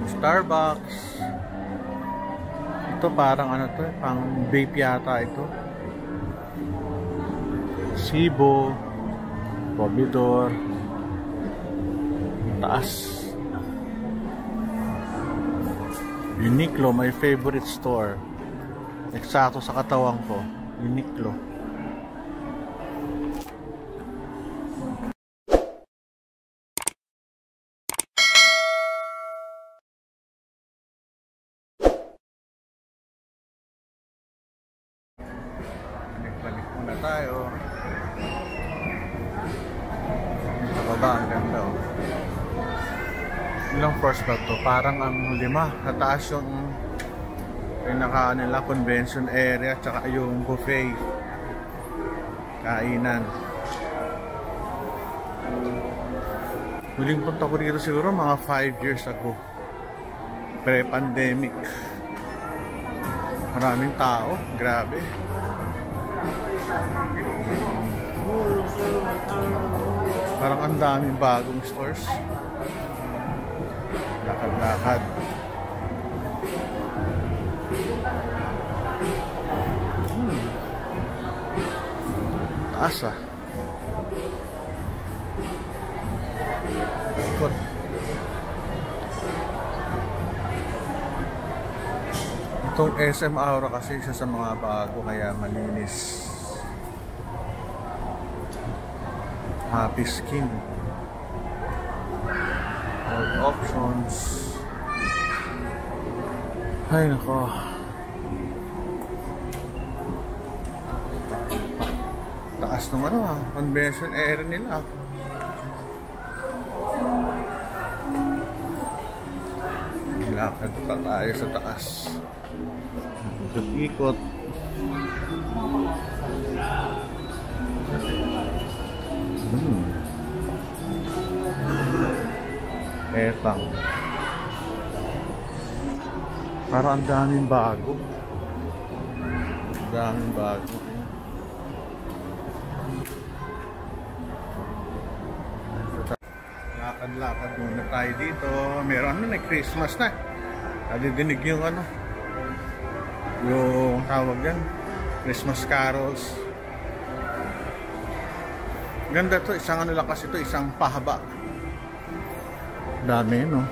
Starbucks. Ito parang ano to, pang vape yata ito. Sibo, Bobidor, taas. Uniqlo, my favorite store. Eksakto sa katawan ko, Uniqlo. Balik muna tayo. Sa baba, ang ganda oh. Ilang floors ba to? Parang ang 5. Nataas yung pinaka nila convention area tsaka yung buffet. Kainan. Huling punta ko dito siguro mga 5 years ago. Pre-pandemic. Maraming tao. Grabe. Parang ang daming bagong stores. Lakad-lakad. Taas ah. Ikot. Itong SM Aura kasi isa sa mga bago kaya malinis. Happy Skin. All options. Ay nako. Taas ng ano ah, convention area nila. Lakad pa tayo sa taas. Ikot-ikot. Etang. Parang ang daming bago. Ang daming bago. Lakad-lakad muna tayo dito. Meron ano na, Christmas na. Nadidinig yung ano, yung tawag yan, Christmas carols. Ganda to, isang ano lang kasi to, isang pahaba. Dami no.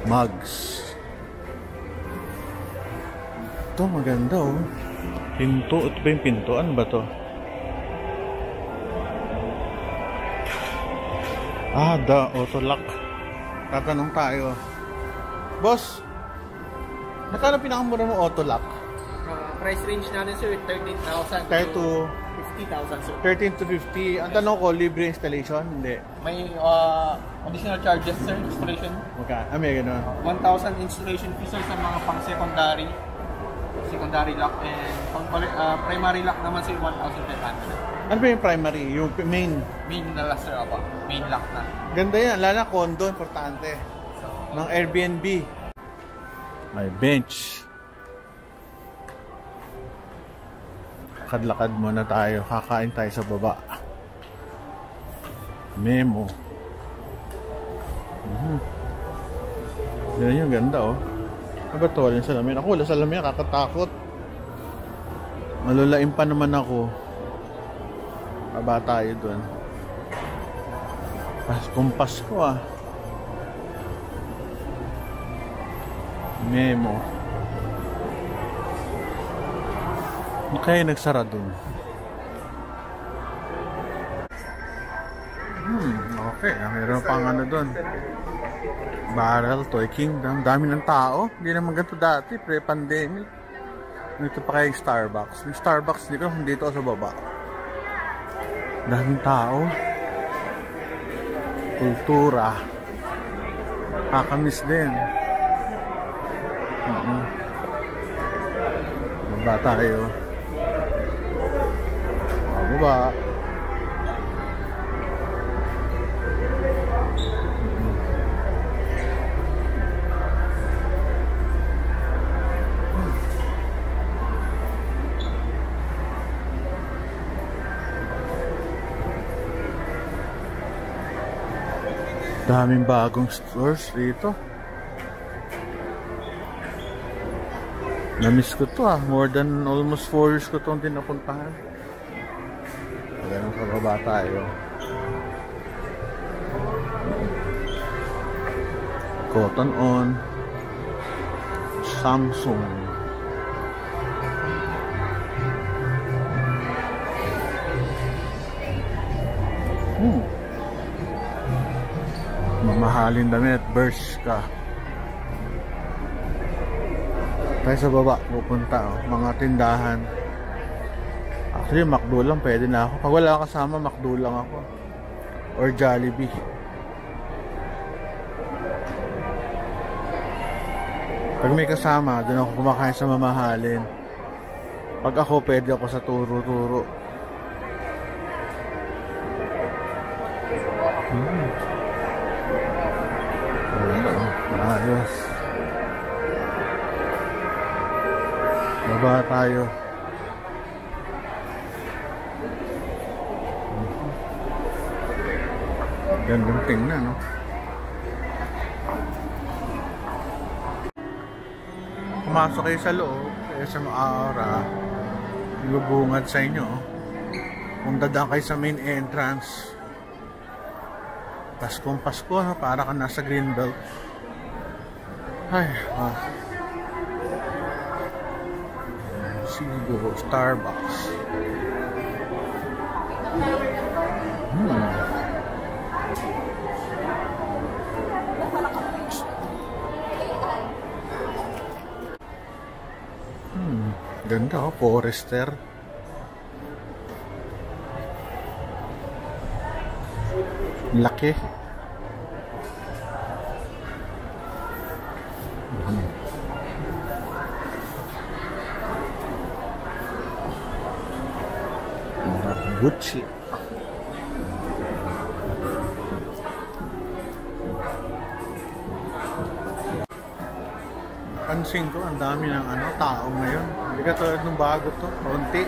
Mugs. Ito maganda oh. Pinto, ito ba yung pinto? Ano ba to? Ah, the auto lock. Tatanong tayo. Boss, magkano pinakamura mo auto lock? Price range natin sir, 13,000 to 50,000 sir. 13 to 50. Ang tanong ko, libre installation? Hindi. May additional charges sir, installation. Okay. Ah, may gano'n. 1,000 installation fee sir sa mga pang secondary lock, and pang primary lock naman sir 1,500. Ano ba yung primary? Yung main? Main na lang sir, main lock na. Ganda yan, lalo na condo, importante. Ng Airbnb. May bench. Lakad-lakad muna tayo. Kakain tayo sa baba. Memo. Yan yung ganda oh. Ano ba ito? Walang salamin. Ako wala salamin. Kakatakot. Malulain pa naman ako. Baba tayo dun. Kumpas ko ah. Memo. Kaya nagsara dun. Okay. Mayroon pang ano dun. Barrel, Toy Kingdom. Dami ng tao. Hindi naman ganito dati. Pre-pandemic. Dito pa kayong Starbucks. Yung Starbucks dito, dito sa baba. Daming tao. Kultura. Kakamiss din. Baba tayo. Baba. Daming bagong stores dito. Na-miss ko to more than almost 4 years ko itong tinapuntahan. Ganun sa baba tayo. Cotton On, Samsung. Mamahalin damit, Bershka. Tayo sa baba pupunta mga tindahan. Actually McDo lang pwede na ako. Pag wala kasama McDo lang ako or Jollibee. Pag may kasama doon ako kumakain sa mamahalin. Pag ako pwede ako sa turo-turo. Ayos. Baba tayo. Gandang tingnan, no? Pumasok kayo sa loob, sa Aura, lubungad sa inyo. Kung dadaan kayo sa main entrance, Paskong Pasko, no? Para ka nasa Greenbelt. Ay, Sigo, Starbucks. Ganda, Forester. Laki. Gucci. Pansin ko, ang dami ng tao ngayon. Hindi ka tulad nung bago to, konti.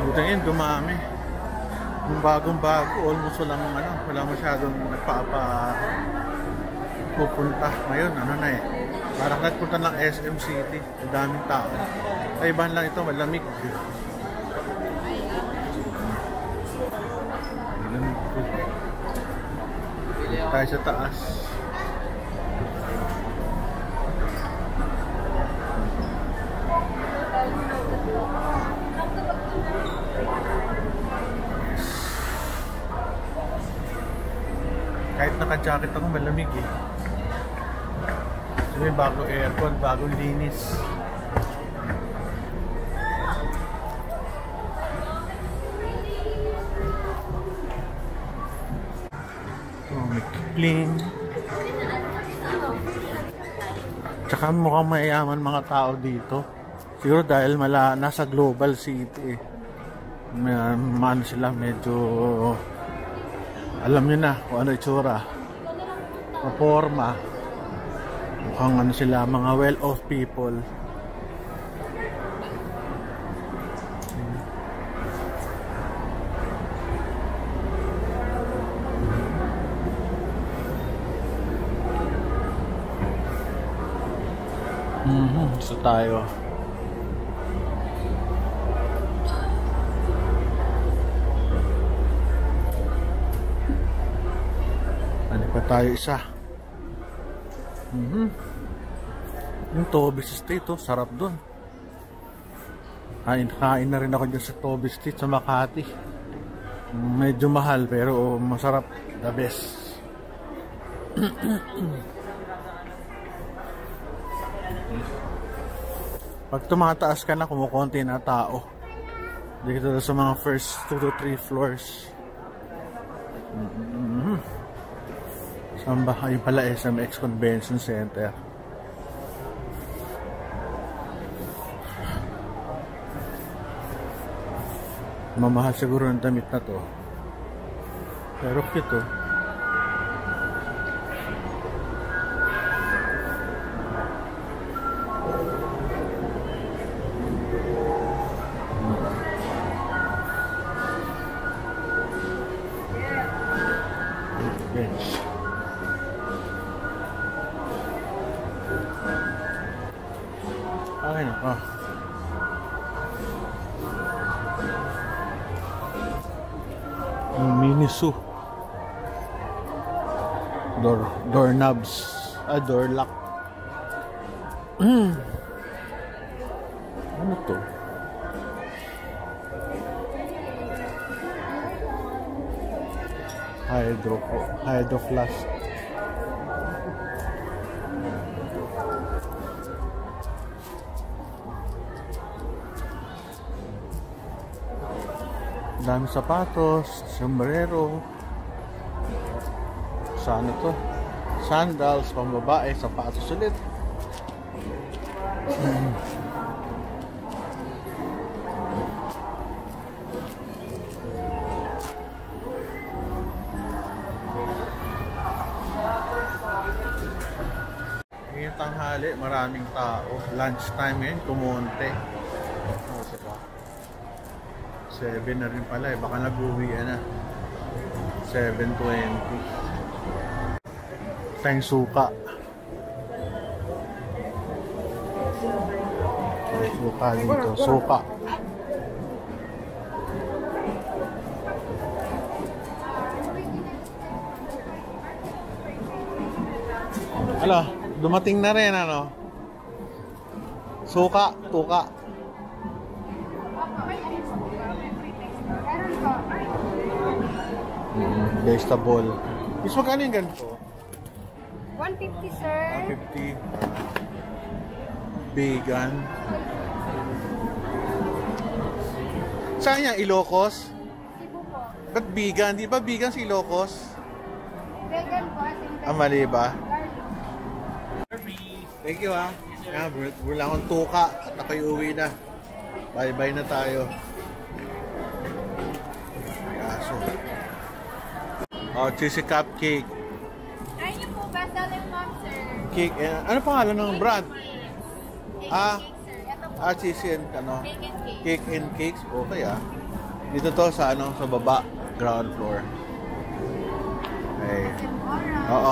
Buta yun, dumami. Yung bagong-bago, almost wala masyadong pupunta. Ngayon, na parang nagpunta ng SM City. Ang daming tao. Kaibahan lang ito, malamig. Tayo sa taas. Kahit naka-jacket ako, malamig eh. Kasi may bagong aircon, bagong linis. May kipling. Tsaka mukhang mayaman mga tao dito. Siguro dahil nasa global city eh. Sila medyo alam nyo na kung ano itsura, maporma, mukhang sila, mga well-off people. So tayo isa. Yung Toby's Street, sarap dun. Kain na rin ako dyan sa Toby's Street sa Makati. Medyo mahal pero masarap, the best. Pag tumataas ka na, kumukonti na tao dito sa mga first 2 to 3 floors. Saan ba? Ayun pala, SMX Convention Center. Mamahal siguro ng damit na to, pero cute oh. Bench. Ay, nako. Miniso. Doorknobs. Door lock. Ano to? Hydro flask. Dami sapatos, sombrero. Sa ano to? Sandals, pambabae, sapatos ulit. Ngayong tanghali, maraming tao. Lunch time ngayon, kumonte. 7 na rin pala eh. Baka nag-uwi na. 7:20. Tayong suka. Suka dito. Suka. Ano? Dumating na rin ano? Suka. Tuka. Vegetable. Is magkano yung ganito? 150, sir. 150. Vegan. Saan yan? Ilocos? Cebu po. Ba't vegan? Di ba vegan si Ilocos? Vegan po. Mali ba? Garlic. Thank you ha. Wala akong tuka at ako'y uwi na. Bye-bye na tayo. Aso. Oh, cheesy cupcake. Ay, niyo po, best-selling mom, sir. Cake. Ano pangalan ng brand? Ah, Cake, sir. Ito po. cheesy and ano? Cake and cake. Cake and cakes. Okay ah. Dito to sa ano, sa baba, ground floor. Okay. Alright. Oo,